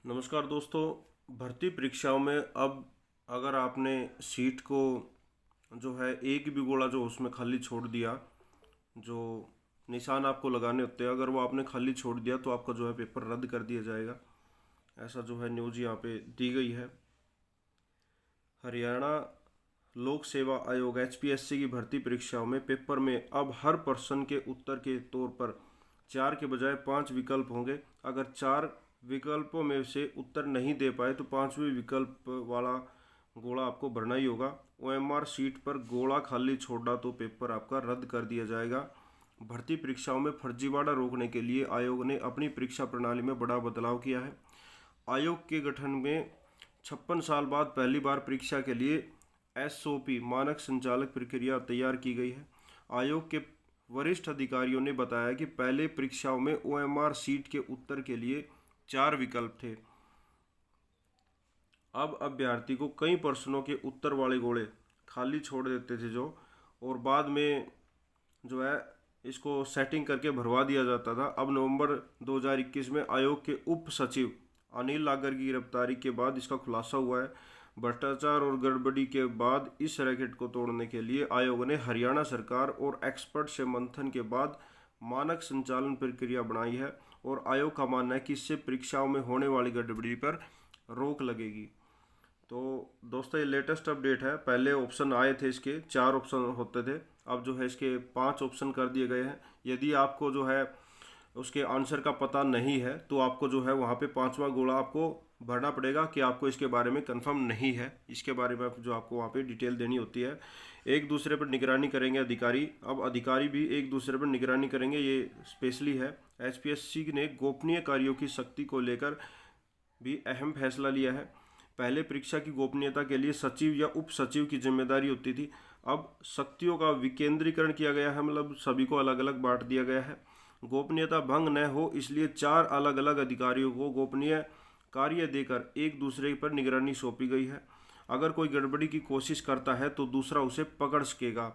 नमस्कार दोस्तों। भर्ती परीक्षाओं में अब अगर आपने सीट को जो है एक भी गोला जो उसमें खाली छोड़ दिया, जो निशान आपको लगाने होते हैं, अगर वो आपने खाली छोड़ दिया तो आपका जो है पेपर रद्द कर दिया जाएगा। ऐसा जो है न्यूज़ यहाँ पे दी गई है। हरियाणा लोक सेवा आयोग HPSC की भर्ती परीक्षाओं में पेपर में अब हर प्रश्न के उत्तर के तौर पर 4 के बजाय 5 विकल्प होंगे। अगर 4 विकल्पों में से उत्तर नहीं दे पाए तो 5वें विकल्प वाला गोला आपको भरना ही होगा। OMR सीट पर गोला खाली छोड़ा तो पेपर आपका रद्द कर दिया जाएगा। भर्ती परीक्षाओं में फर्जीवाड़ा रोकने के लिए आयोग ने अपनी परीक्षा प्रणाली में बड़ा बदलाव किया है। आयोग के गठन में 56 साल बाद पहली बार परीक्षा के लिए SOP मानक संचालक प्रक्रिया तैयार की गई है। आयोग के वरिष्ठ अधिकारियों ने बताया कि पहले परीक्षाओं में OMR सीट के उत्तर के लिए 4 विकल्प थे। अब अभ्यर्थी को कई प्रश्नों के उत्तर वाले गोले खाली छोड़ देते थे जो, और बाद में जो है इसको सेटिंग करके भरवा दिया जाता था। अब नवंबर 2021 में आयोग के उप सचिव अनिल लागर की गिरफ्तारी के बाद इसका खुलासा हुआ है। भ्रष्टाचार और गड़बड़ी के बाद इस रैकेट को तोड़ने के लिए आयोग ने हरियाणा सरकार और एक्सपर्ट से मंथन के बाद मानक संचालन प्रक्रिया बनाई है, और आयोग का मानना है कि इससे परीक्षाओं में होने वाली गड़बड़ी पर रोक लगेगी। तो दोस्तों ये लेटेस्ट अपडेट है। पहले ऑप्शन आए थे, इसके 4 ऑप्शन होते थे, अब जो है इसके 5 ऑप्शन कर दिए गए हैं। यदि आपको जो है उसके आंसर का पता नहीं है तो आपको जो है वहाँ पे 5वां गोला आपको भरना पड़ेगा कि आपको इसके बारे में कंफर्म नहीं है। इसके बारे में जो आपको वहाँ पे डिटेल देनी होती है। एक दूसरे पर निगरानी करेंगे अधिकारी। अब अधिकारी भी एक दूसरे पर निगरानी करेंगे, ये स्पेशली है। HPSC ने गोपनीय कार्यों की सख्ती को लेकर भी अहम फैसला लिया है। पहले परीक्षा की गोपनीयता के लिए सचिव या उप सचिव की जिम्मेदारी होती थी, अब शक्तियों का विकेंद्रीकरण किया गया है, मतलब सभी को अलग अलग बांट दिया गया है। गोपनीयता भंग न हो इसलिए 4 अलग अलग अधिकारियों को गोपनीय कार्य देकर एक दूसरे पर निगरानी सौंपी गई है। अगर कोई गड़बड़ी की कोशिश करता है तो दूसरा उसे पकड़ सकेगा।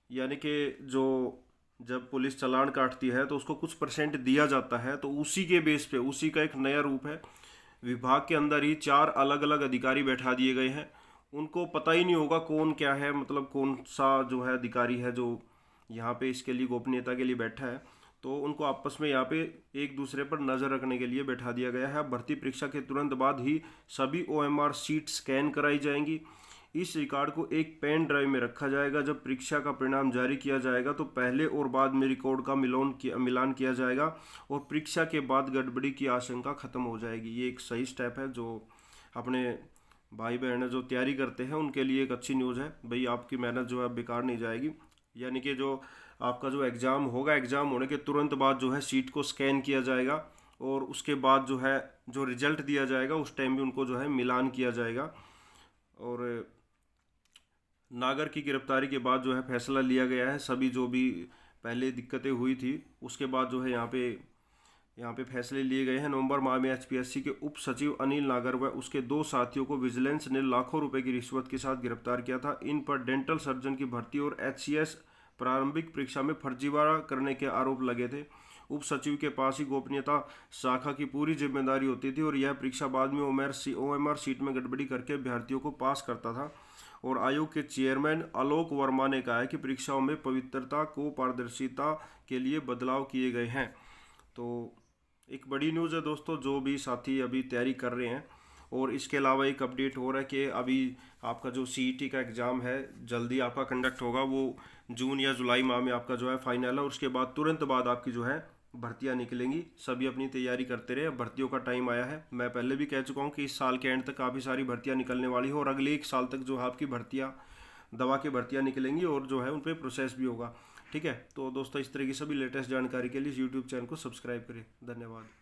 यानी कि जो जब पुलिस चालान काटती है तो उसको कुछ परसेंट दिया जाता है, तो उसी के बेस पे उसी का एक नया रूप है। विभाग के अंदर ही 4 अलग अलग अधिकारी बैठा दिए गए हैं। उनको पता ही नहीं होगा कौन क्या है, मतलब कौन सा जो है अधिकारी है जो यहाँ पे इसके लिए गोपनीयता के लिए बैठा है। तो उनको आपस में यहाँ पे एक दूसरे पर नज़र रखने के लिए बैठा दिया गया है। भर्ती परीक्षा के तुरंत बाद ही सभी OMR सीट स्कैन कराई जाएंगी। इस रिकॉर्ड को एक पेन ड्राइव में रखा जाएगा। जब परीक्षा का परिणाम जारी किया जाएगा तो पहले और बाद में रिकॉर्ड का मिलान किया जाएगा, और परीक्षा के बाद गड़बड़ी की आशंका खत्म हो जाएगी। ये एक सही स्टेप है जो अपने भाई बहन जो तैयारी करते हैं उनके लिए एक अच्छी न्यूज़ है। भाई आपकी मेहनत जो है बेकार नहीं जाएगी। यानी कि जो आपका जो एग्ज़ाम होगा, एग्ज़ाम होने के तुरंत बाद जो है सीट को स्कैन किया जाएगा, और उसके बाद जो है जो रिजल्ट दिया जाएगा उस टाइम भी उनको जो है मिलान किया जाएगा। और नागर की गिरफ्तारी के बाद जो है फैसला लिया गया है। सभी जो भी पहले दिक्कतें हुई थी उसके बाद जो है यहाँ पे फैसले लिए गए हैं। नवंबर माह में HPSC के उप सचिव अनिल नागर व उसके 2 साथियों को विजिलेंस ने लाखों रुपए की रिश्वत के साथ गिरफ्तार किया था। इन पर डेंटल सर्जन की भर्ती और HCS प्रारंभिक परीक्षा में फर्जीवाड़ा करने के आरोप लगे थे। उप सचिव के पास ही गोपनीयता शाखा की पूरी जिम्मेदारी होती थी, और यह परीक्षा बाद में OMR सीट में गड़बड़ी करके अभ्यर्थियों को पास करता था। और आयोग के चेयरमैन आलोक वर्मा ने कहा है कि परीक्षाओं में पवित्रता को पारदर्शिता के लिए बदलाव किए गए हैं। तो एक बड़ी न्यूज़ है दोस्तों, जो भी साथी अभी तैयारी कर रहे हैं। और इसके अलावा एक अपडेट हो रहा है कि अभी आपका जो CET का एग्ज़ाम है जल्दी आपका कंडक्ट होगा। वो जून या जुलाई माह में आपका जो है फाइनल है, और उसके बाद तुरंत बाद आपकी जो है भर्तियां निकलेंगी। सभी अपनी तैयारी करते रहे, भर्तियों का टाइम आया है। मैं पहले भी कह चुका हूँ कि इस साल के एंड तक काफ़ी सारी भर्तियां निकलने वाली हो, और अगले 1 साल तक जो है आपकी भर्तियां दवा की भर्तियां निकलेंगी, और जो है उन पर प्रोसेस भी होगा। ठीक है, तो दोस्तों इस तरह की सभी लेटेस्ट जानकारी के लिए यूट्यूब चैनल को सब्सक्राइब करें। धन्यवाद।